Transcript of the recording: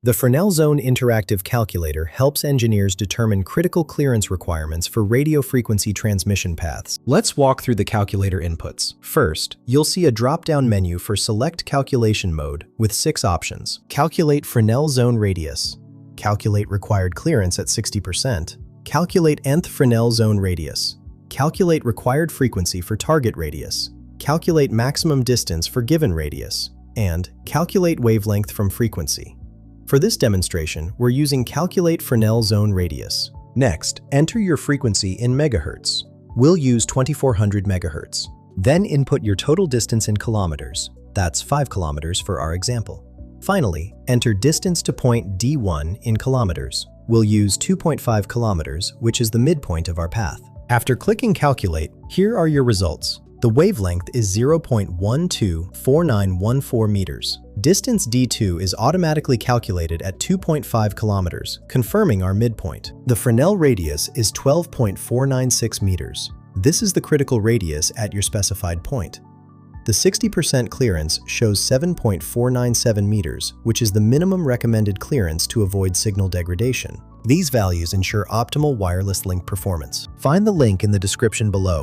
The Fresnel Zone Interactive Calculator helps engineers determine critical clearance requirements for radio frequency transmission paths. Let's walk through the calculator inputs. First, you'll see a drop-down menu for Select Calculation Mode with 6 options. Calculate Fresnel Zone Radius. Calculate required clearance at 60%. Calculate nth Fresnel Zone Radius. Calculate required frequency for target radius. Calculate maximum distance for given radius. And calculate wavelength from frequency. For this demonstration, we're using Calculate Fresnel Zone Radius. Next, enter your frequency in megahertz. We'll use 2400 megahertz. Then input your total distance in kilometers. That's 5 kilometers for our example. Finally, enter distance to point D1 in kilometers. We'll use 2.5 kilometers, which is the midpoint of our path. After clicking Calculate, here are your results. The wavelength is 0.124914 meters. Distance D2 is automatically calculated at 2.5 kilometers, confirming our midpoint. The Fresnel radius is 12.496 meters. This is the critical radius at your specified point. The 60% clearance shows 7.497 meters, which is the minimum recommended clearance to avoid signal degradation. These values ensure optimal wireless link performance. Find the link in the description below.